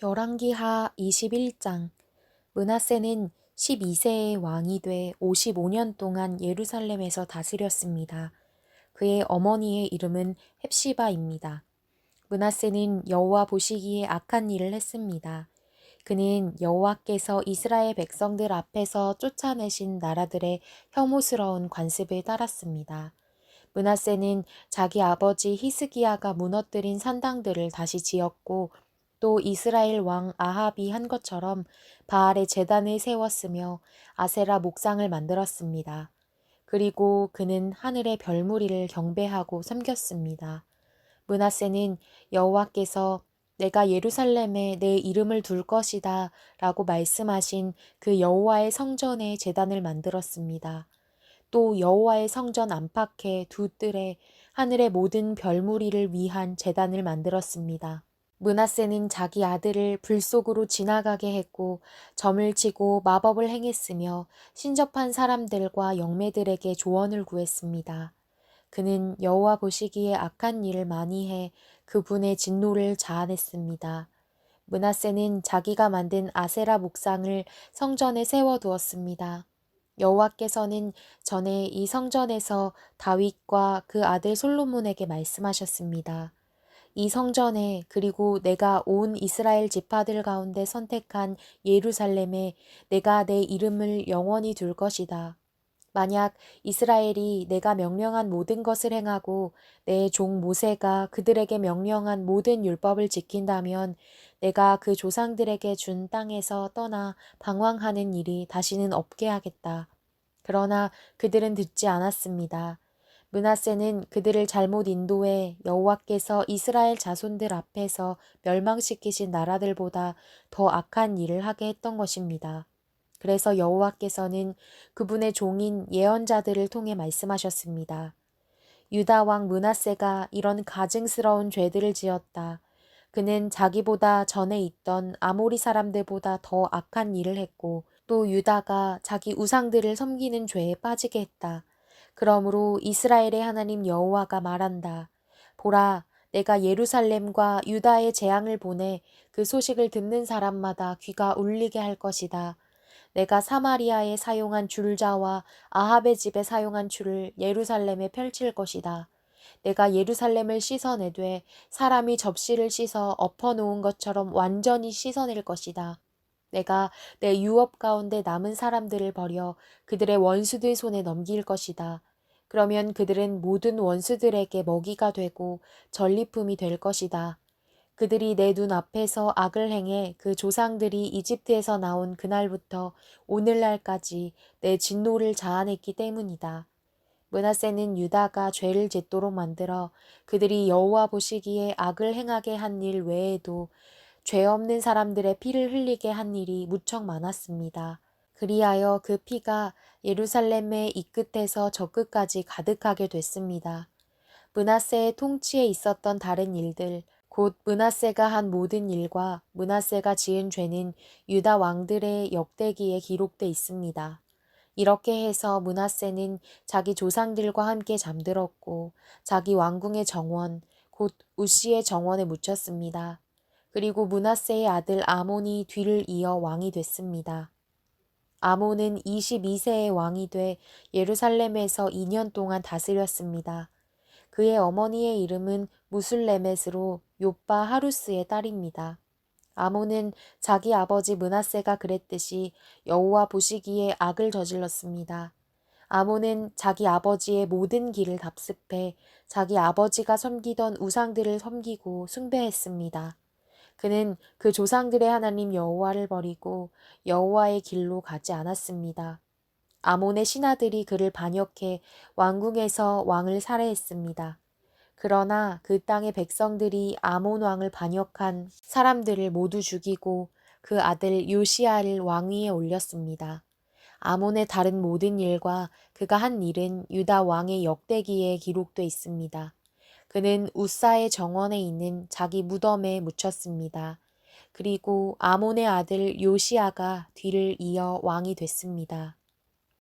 열왕기하 21장. 므낫세는 12세의 왕이 돼 55년 동안 예루살렘에서 다스렸습니다. 그의 어머니의 이름은 헵시바입니다. 므낫세는 여호와 보시기에 악한 일을 했습니다. 그는 여호와께서 이스라엘 백성들 앞에서 쫓아내신 나라들의 혐오스러운 관습을 따랐습니다. 므낫세는 자기 아버지 히스기야가 무너뜨린 산당들을 다시 지었고 또 이스라엘 왕 아합이 한 것처럼 바알의 제단을 세웠으며 아세라 목상을 만들었습니다. 그리고 그는 하늘의 별무리를 경배하고 섬겼습니다. 므낫세는 여호와께서 내가 예루살렘에 내 이름을 둘 것이다 라고 말씀하신 그 여호와의 성전에 제단을 만들었습니다. 또 여호와의 성전 안팎에 두 뜰에 하늘의 모든 별무리를 위한 제단을 만들었습니다. 므낫세는 자기 아들을 불 속으로 지나가게 했고 점을 치고 마법을 행했으며 신접한 사람들과 영매들에게 조언을 구했습니다. 그는 여호와 보시기에 악한 일을 많이 해 그분의 진노를 자아냈습니다. 므낫세는 자기가 만든 아세라 목상을 성전에 세워두었습니다. 여호와께서는 전에 이 성전에서 다윗과 그 아들 솔로몬에게 말씀하셨습니다. 이 성전에 그리고 내가 온 이스라엘 지파들 가운데 선택한 예루살렘에 내가 내 이름을 영원히 둘 것이다. 만약 이스라엘이 내가 명령한 모든 것을 행하고 내 종 모세가 그들에게 명령한 모든 율법을 지킨다면 내가 그 조상들에게 준 땅에서 떠나 방황하는 일이 다시는 없게 하겠다. 그러나 그들은 듣지 않았습니다. 므낫세는 그들을 잘못 인도해 여호와께서 이스라엘 자손들 앞에서 멸망시키신 나라들보다 더 악한 일을 하게 했던 것입니다. 그래서 여호와께서는 그분의 종인 예언자들을 통해 말씀하셨습니다. 유다 왕 므낫세가 이런 가증스러운 죄들을 지었다. 그는 자기보다 전에 있던 아모리 사람들보다 더 악한 일을 했고 또 유다가 자기 우상들을 섬기는 죄에 빠지게 했다. 그러므로 이스라엘의 하나님 여호와가 말한다. 보라, 내가 예루살렘과 유다의 재앙을 보내 그 소식을 듣는 사람마다 귀가 울리게 할 것이다. 내가 사마리아에 사용한 줄자와 아합의 집에 사용한 줄을 예루살렘에 펼칠 것이다. 내가 예루살렘을 씻어내되 사람이 접시를 씻어 엎어놓은 것처럼 완전히 씻어낼 것이다. 내가 내 유업 가운데 남은 사람들을 버려 그들의 원수들 손에 넘길 것이다. 그러면 그들은 모든 원수들에게 먹이가 되고 전리품이 될 것이다. 그들이 내 눈 앞에서 악을 행해 그 조상들이 이집트에서 나온 그날부터 오늘날까지 내 진노를 자아냈기 때문이다. 므낫세는 유다가 죄를 짓도록 만들어 그들이 여호와 보시기에 악을 행하게 한 일 외에도 죄 없는 사람들의 피를 흘리게 한 일이 무척 많았습니다. 그리하여 그 피가 예루살렘의 이 끝에서 저 끝까지 가득하게 됐습니다. 므낫세의 통치에 있었던 다른 일들, 곧 므낫세가 한 모든 일과 므낫세가 지은 죄는 유다 왕들의 역대기에 기록돼 있습니다. 이렇게 해서 므낫세는 자기 조상들과 함께 잠들었고 자기 왕궁의 정원, 곧 우시의 정원에 묻혔습니다. 그리고 므낫세의 아들 아몬이 뒤를 이어 왕이 됐습니다. 아몬은 22세의 왕이 돼 예루살렘에서 2년 동안 다스렸습니다. 그의 어머니의 이름은 무술레멧으로 요빠 하루스의 딸입니다. 아몬은 자기 아버지 므낫세가 그랬듯이 여호와 보시기에 악을 저질렀습니다. 아몬은 자기 아버지의 모든 길을 답습해 자기 아버지가 섬기던 우상들을 섬기고 숭배했습니다. 그는 그 조상들의 하나님 여호와를 버리고 여호와의 길로 가지 않았습니다. 아몬의 신하들이 그를 반역해 왕궁에서 왕을 살해했습니다. 그러나 그 땅의 백성들이 아몬 왕을 반역한 사람들을 모두 죽이고 그 아들 요시야를 왕위에 올렸습니다. 아몬의 다른 모든 일과 그가 한 일은 유다 왕의 역대기에 기록돼 있습니다. 그는 우사의 정원에 있는 자기 무덤에 묻혔습니다. 그리고 아몬의 아들 요시야가 뒤를 이어 왕이 됐습니다.